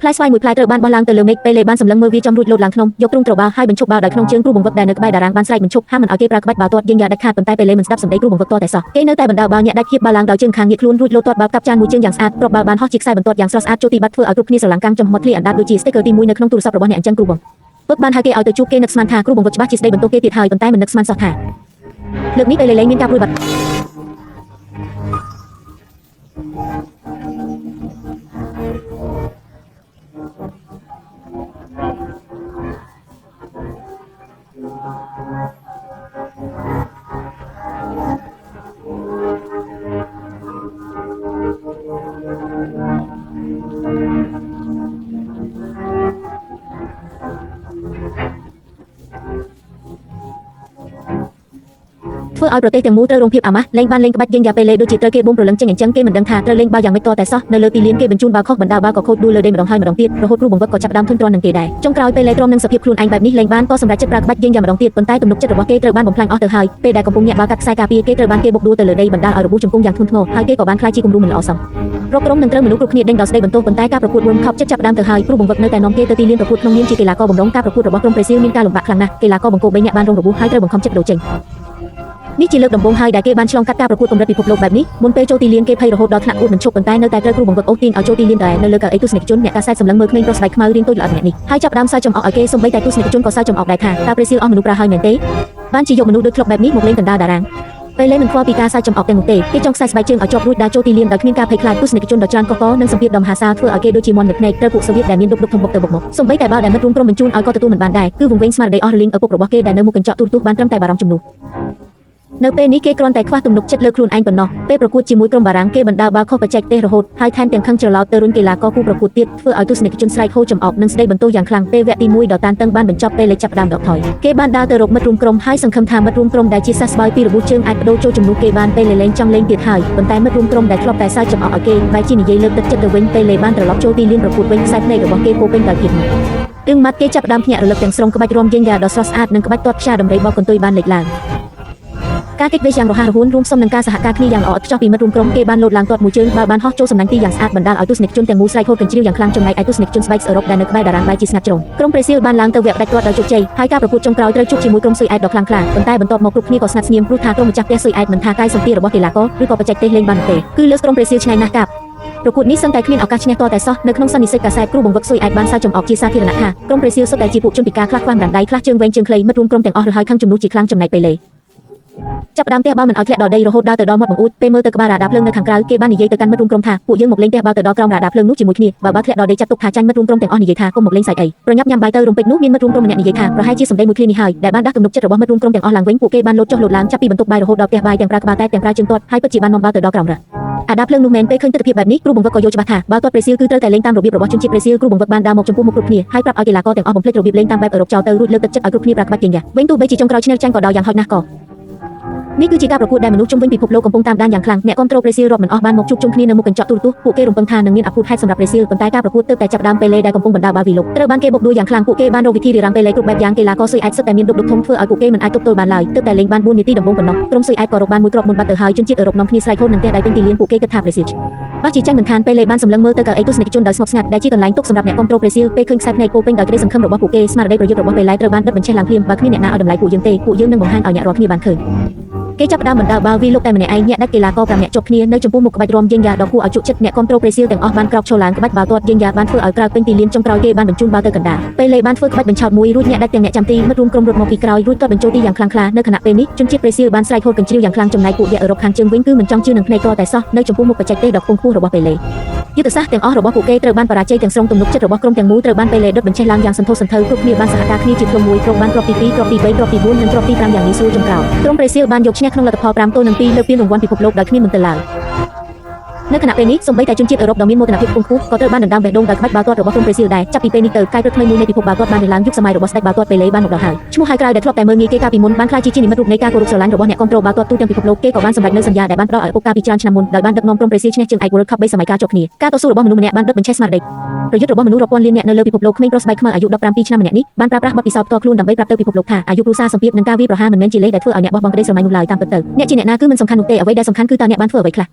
ផ្លែស្វាយមួយផ្លែត្រូវបានបោះឡើងទៅលើមេឃពេលលេបានសម្លឹងមើលវាចំរួចលោតឡើងក្នុងយកទ្រូងត្របាល់ហើយបញ្ឈប់បាល់ដោយក្នុងជើងគ្រូបង្វឹកដែលនៅក្បែរតារាងបានស្រែកបញ្ឈប់ហាមមិនឲ្យគេប្រើក្បាច់បាល់ទាត់យើងយ៉ាដាច់ខាតប៉ុន្តែពេលលេមិនស្ដាប់សម្ដីគ្រូបង្វឹកទាល់តែសោះគេនៅតែបណ្ដាលបាល់ញាក់ដាច់ហៀបបាល់ឡើងដោយជើងខាងងាកខ្លួនរួចលោតទាត់បាល់កាប់ចានមួយជើងយ៉ាងស្អាតគ្រាប់បាល់បានហោះជាខ្សែបន្ទាត់យ៉ាងស្រស់ស្អាតចូលទីបាត់ធ្វើឲ្យគ្រប់គ្នាស្រឡាំងកាំងចំមាត់ធ្លាអណ្ដាតដូចជា sticker ទី1នៅក្នុងទូរស័ព្ទរបស់អ្នកអញ្ចឹងគ្រូបង្វឹកបានឲ្យគេឲ្យទៅជួបគេនឹកស្មានថាគ្រូបង្វឹកច្បាស់ជាស្ដីបន្ទោសគេទៀតហើយប៉ុន្តែមិននឹកស្មានសោះថាលើកនេះពេលលេមានការព្រួយបាត់ធ្វើឲ្យប្រទេសទាំងមូលត្រូវរងភាពអាម៉ាស់លេងបានលេងក្បាច់យើងយ៉ាពេលលេដូចជាត្រូវគេបូមប្រលឹងចេញអញ្ចឹងគេមិនដឹងថាត្រូវលេងបាល់យ៉ាងម៉េចតតែសោះនៅលើទីលានគេបញ្ជូនបាល់ខុសបណ្ដាបាល់ក៏ខូចដួលលើដេម្ដងហើយម្ដងទៀតរហូតគ្រូបង្វឹកក៏ចាប់ដើមធុញទ្រាន់នឹងគេដែរចុងក្រោយពេលលេទ្រាំនឹងសភាពខ្លួនឯងបែបនេះលេងបានក៏សម្រាប់ចិត្តប្រើក្បាច់យើងយ៉ាម្ដងទៀតប៉ុន្តែទំនុកចិត្តរបស់គេត្រូវបានបំផ្លាញអស់ទៅហើយពេលដែលកំពុងញាក់បាល់កាត់ខ្សែការពារគេត្រូវបានគេបុកដួលទៅលើដីបណ្ដាលឲ្យរបួសជង្គង់យ៉ាងធ្ងន់ធ្ងរហើយគេក៏បានខ្លាចជាគំរូមិនល្អសោះរកក្រុមនឹងត្រូវមនុស្សគ្រប់គ្នាដេញដោយស្ដីបន្ទោសប៉ុន្តែការប្រកួត World Cup ចិត្តចាប់ដើមទៅហើយគ្រូបង្វឹកនៅតែនាំគេទៅទីលានប្រកួតក្នុងនាមជាកីឡាករបម្រុងការប្រកួតរបស់ក្រុមប្រេស៊ីលមានការលំបាកខ្លាំងណាស់កីឡាករបង្គោល3នាក់បានរងរបួសហើយត្រូវបង្ខំចិត្តបដូរចេញនេះជាលើកដំបូងហើយដែលគេបានឆ្លងកាត់ការប្រកួតកម្រិតពិភពលោកបែបនេះមុនពេលចូលទីលានគេភ័យរហូតដល់ថ្នាក់អួតមិនឈប់ប៉ុន្តែនៅតែត្រូវគ្រូបង្វឹកអូសទាញឲ្យចូលទីលានដែរនៅលើកៅអីទស្សនិកជនអ្នកកាសែតសម្លឹងមើលក្មេងប្រុសស្បែកខ្មៅរៀងតូចល្អិតម្នាក់នេះហើយចាប់ដើមសើចចំអកឲ្យគេសូម្បីតែទស្សនិកជនក៏សើចចំអកដែរថាតើប្រេស៊ីលអស់មនុស្សប្រាហើយមែនទេបានជាយកមនុស្សដូចធ្លាប់បែបនេះមកលេងកណ្ដាលតារាងពេលលេមិនខ្វល់ពីការសើចចំអកទាំងនោះទេគេចង់ខ្សែស្បែកជើងឲ្យជាប់រួចដើរចូលទីលានដោយគ្មានការភ័យខ្លាចទស្សនិកជនដ៏ច្រើនកកកនិងសម្ពាធដ៏មហាសាលធ្វើឲ្យគេដូចជាមន់នៅភ្នែកត្រូវពួកសូវៀតដែលមានដុកធំបុកទៅបុកមកសូម្បីតែបាល់ដែលមិត្តរួមក្រុមបញ្ជូនឲ្យក៏ទទួលមិនបានដែរគឺវង្វេងស្មារតីអស់រលីងឪពុករបស់គេដែលនៅមុខកញ្ចក់ទូរទស្សន៍បានត្រឹមតែបារម្ភជំនួសនៅពេលនេះគេគ្រាន់តែខ្វះទំនុកចិត្តលើខ្លួនឯងប៉ុណ្ណោះពេលប្រកួតជាមួយក្រុមបារាំងគេបណ្ដាលបាល់ខុសបច្ចេកទេសរហូតហើយថែមទាំងខឹងច្រឡោតទៅរុញកីឡាករគូប្រកួតទៀតធ្វើឲ្យទស្សនិកជនស្រែកហូចំអកនិងស្ដីបន្ទោសយ៉ាងខ្លាំងពេលវគ្គទី1ដ៏តានតឹងបានបញ្ចប់ពេលលេចាប់ដើមដកថយគេបានដើរទៅរកមិត្តរួមក្រុមហើយសង្ឃឹមថាមិត្តរួមក្រុមដែលជាសះស្បើយពីរបួសជើងអាចបដូរចូលជំនួសគេបានពេលលេងចង់លេងទៀតហើយប៉ុន្តែមិត្តរួមក្រុមដែលធ្លាប់តែសើចចំអកឲ្យគេបែរជានិយាយលើកទឹកចិត្តទៅវិញពេលលេបានត្រឡប់ចូលទីលានប្រកួតវិញខ្សែភ្នែករបស់គេពោពេញដោយភាពនឹងម៉ាត់គេចាប់ដើមភ្ញាក់រលឹកទាំងស្រុងក្បាច់រាំយេងយ៉ាដ៏ស្រស់ស្អាតនិងក្បាច់ទាត់ខ្យាដំរីបោកកន្ទុយបានលេចឡើងការគេចវេសយ៉ាងរហ័សរហួនរួមផ្សំនឹងការសហការគ្នាយ៉ាងល្អឥតខ្ចោះពីមិត្តរួមក្រុមគេបានលោតឡើងទាត់មួយជើងបាល់បានហោះចូលសំណាញ់ទីយ៉ាងស្អាតបណ្ដាលឲ្យទស្សនិកជនទាំងមូលស្រែកហូតកញ្ជ្រៀវយ៉ាងខ្លាំងចំណែកឯទស្សនិកជនស្បែកអឺរ៉ុបដែលនៅក្បែរតារាងបែរជាស្ងាត់ជ្រុងក្រុមប្រេស៊ីលបានឡើងទៅវគ្គផ្ដាច់ទាត់ដោយជោគជ័យហើយការប្រកួតចុងក្រោយត្រូវជួបជាមួយក្រុមស៊ុយអែតដ៏ខ្លាំងក្លាប៉ុន្តែបន្ទាប់មកគ្រប់គ្នាក៏ស្ងាត់ស្ងៀមព្រោះថាក្រុមម្ចាស់ផ្ទះស៊ុយអែតមិនថាកាយសម្ភាររបស់កីឡាករឬក៏បច្ចេកទេសលេងបានទេគឺលើក្រុមប្រេស៊ីលឆ្នៃណាស់កាប់ប្រកួតនេះសឹងតែគ្មានឱកាសឈ្នះតតែសោះនៅក្នុងសន្និសីទកាសែតគ្រូបង្វឹកស៊ុយអែតបានសើចចំអកជាសាធារណៈថាក្រុមប្រេស៊ីលសុទ្ធតែជាពួកជនពិការខ្លះខ្វះម្រាមដៃខ្លះជើងវែងជើងខ្លីមិត្តរួមក្រុមទាំងអស់រហើយខឹងជំនួសជាខ្លាំងចំណែកពេលលេចាប់ដើមផ្ទះបាល់មិនឲ្យធ្លាក់ដល់ដីរហូតដល់ទៅដល់មាត់បង្អួតពេលមើលទៅក្បាលរ៉ាដាភ្លើងនៅខាងក្រៅគេបាននិយាយទៅកាន់មិត្តរួមក្រុមថាពួកយើងមកលេងផ្ទះបាល់ទៅដល់ក្រោមរ៉ាដាភ្លើងនោះជាមួយគ្នាបើបាល់ធ្លាក់ដល់ដីចាត់ទុកថាចាញ់មិត្តរួមក្រុមទាំងអស់និយាយថាកុំមកលេងសាច់អីប្រញាប់ញ៉ាំបាយទៅរំពេចនោះមានមិត្តរួមក្រុមម្នាក់និយាយថាប្រហែលជាសម្ដីមួយឃ្លានេះហើយដែលបានដាស់ទំនុកចិត្តរបស់មិត្តរួមក្រុមទាំងអស់ឡើងវិញពួកគេបានលោតចុះលោតឡើងចាប់ពីបន្ទប់បាយរហូតដល់ផ្ទះបាយទាំងប្រើក្បាលតែទាំងប្រើជើងទាត់ហើយពិតជាបាននាំបាល់ទៅដល់ក្រោមរ៉ាដាភ្លើងនោះមែនពេលឃើញទស្សនវិជ្ជាបែបនេះគ្រូបង្វឹកក៏យល់ច្បាស់ថាបាល់ទាត់ប្រេស៊ីលគឺត្រូវតែលេងតាមរបៀបរបស់ជនជាតិប្រេស៊ីលគ្រូបង្វឹកបានដើរមកចំពោះមុខគ្រប់គ្នាហើយប្រាប់ឲ្យកីឡាករទាំងអស់បំភ្លេចរបៀបលេងតាមបែបអឺរ៉ុបចោលទៅរួចលើកទឹកចិត្តឲ្យគ្រប់គ្នាប្រើក្បាច់យ៉ាងវិញទោះបីជាចុងក្រោយឈ្នះចាញ់ក៏ដោយយ៉ាងហោចណាស់ក៏នេះគឺជាការប្រកួតដែលមនុស្សជុំវិញពិភពលោកកំពុងតាមដានយ៉ាងខ្លាំងអ្នកគាំទ្រប្រេស៊ីលរាប់មិនអស់បានមកជួបជុំគ្នានៅមុខកញ្ចក់ទូរទស្សន៍ពួកគេរំពឹងថានឹងមានអភូតហេតុសម្រាប់ប្រេស៊ីលប៉ុន្តែការប្រកួតទើបតែចាប់ដើមពេលលេដែលកំពុងបណ្ដាលបាល់វីលុកត្រូវបានគេបុកដួលយ៉ាងខ្លាំងពួកគេបានរកវិធីរារាំងពេលលេគ្រប់បែបយ៉ាងកីឡាករស៊ុយអែតសុទ្ធតែមានដុកធំធ្វើឲ្យពួកគេមិនអាចទប់ទល់បានឡើយទើបតែលេងបាន4នាទីដំបូងប៉ុណ្ណោះក្រុមស៊ុយអែតក៏រកបានមួយគ្រាប់មុនបាត់ទៅហើយជនជាតិអឺរ៉ុបនាំគ្នាស្រែកហូតនឹងផ្ទះដៃពេញទីលានពួកគេគិតថាប្រេស៊ីលបាស់ជាចាញ់មិនខានពេលលេបានសម្លឹងមើលទៅកៅអីទស្សនិកជនដោយស្ងប់ស្ងាត់ដែលជាកន្លែងទុកសម្រាប់អ្នកគាំទ្រប្រេស៊ីលពេលឃើញខ្សែភ្នែកពោពេញដោយក្តីសង្ឃឹមរបស់ពួកគេស្មារតីប្រយុទ្ធរបស់ពេលលេត្រូវបានដិតបញ្ឆេះឡើងភ្លាមបើគ្មានអ្នកណាឲ្យតម្លៃពួកយើងទេពួកយើងនឹងបង្ហាញឲ្យអ្នករាល់គ្នាបានឃើញគេចាប់ដើមបណ្ដាលបាល់វីលុកតែម្នាក់ឯងញាក់ដាច់កីឡាករ5នាក់ជាប់គ្នានៅចំពោះមុខក្បាច់រាំយេងយ៉ាដ៏គួរឲ្យជក់ចិត្តអ្នកគាំទ្រប្រេស៊ីលទាំងអស់បានក្រោកឈរឡើងក្បាច់បាល់ទាត់យេងយ៉ាបានធ្វើឲ្យក្រៅពេញទីលានចុងក្រោយគេបានបញ្ជូនបាល់ទៅកណ្ដាលពេលលេបានធ្វើក្បាច់បញ្ឆោតមួយរួចញាក់ដាច់ទាំងអ្នកចាំទីមិត្តរួមក្រុមរត់មកពីក្រោយរួចទាត់បញ្ចូលទីយ៉ាងខ្លាំងក្លានៅខណៈពេលនេះជនជាតិប្រេស៊ីលបានស្រែកហូតកញ្ជ្រៀវយ៉ាងខ្លាំងចំណែកពួកអ្នកអឺរ៉ុបខាងជើងវិញគឺមិនចង់ជឿនឹងភ្នែកតតែសោះនៅចំពោះមុខបច្ចេកទេសដ៏ខ្ពង់ខ្ពស់របស់ពេលលេយុទ្ធសាស្ត្រទាំងអស់របស់ពួកគេត្រូវបានបរាជ័យទាំងស្រុងទំនុកចិត្តរបស់ក្រុមទាំងមូលត្រូវបានពេលលេដុតបញ្ឆេះឡើងយ៉ាងសន្ធោសន្ធៅគ្រប់គ្នាបានសហការគ្នាជាក្រុមមួយក្រុមបានគ្រាប់ទី2គ្រាប់ទី3គ្រាប់ទី4និងគ្រាប់ទី5យ៉ាងងាយស្រួលចុងក្រោយក្រុមប្រេស៊ីលបានយកឈ្នះក្នុងលទ្ធផល5ទល់នឹង2លើពានរង្វាន់ពិភពលោកដោយគ្មានមន្ទិលឡើយនៅខណៈពេលនេះសូម្បីតែជនជាតិអឺរ៉ុបដ៏មានមោទនភាពខ្ពង់ខ្ពស់ក៏ត្រូវបានដណ្ដើមបេះដូងដោយក្បាច់បាល់ទាត់របស់ក្រុមប្រេស៊ីលដែរចាប់ពីពេលនេះទៅកាយព្រឹកថ្មីមួយនៃពិភពបាល់ទាត់បានឡើងយុគសម័យរបស់ស្ដេចបាល់ទាត់ពេលលេបានមកដល់ហើយឈ្មោះហៅក្រៅដែលធ្លាប់តែមើលងាយគេកាលពីមុនបានក្លាយជានិមិត្តរូបនៃការគោរពស្រឡាញ់របស់អ្នកគាំទ្របាល់ទាត់ទូទាំងពិភពលោកគេក៏បានសម្រេចនូវសន្យាដែលបានផ្ដល់ឲ្យឪពុកកាលពីច្រើនឆ្នាំមុនដោយបានដឹកនាំក្រុមប្រេស៊ីលឈ្នះជើងឯក World Cup 3សម័យកាលជាប់គ្នាការតស៊ូរបស់មនុស្សម្នាក់បានដុតបញ្ឆេះស្មារតីប្រយុទ្ធរបស់មនុស្សរាប់ពាន់លានអ្នកនៅលើពិភពលោកក្មេងប្រុសស្បែកខ្មៅអាយុ17ឆ្នាំម្នាក់នេះបានប្រើប្រាស់បទពិសោធន៍ផ្ទាល់ខ្លួនដើម្បីប្រាប់ទៅពិភពលោកថាអាយុគ្រួសារសម្ពាធនិងការវាយប្រហារមិនមែនជាលេសដែលធ្វើឲ្យអ្នកបោះបង់ក្តីស្រមៃនោះឡើយតាមពិតទៅអ្នកជាអ្នកណាគឺមិនសំខាន់នោះទេអ្វីដែលសំខាន់គឺតើអ្នកបានធ្វើអ្វីខ្លះ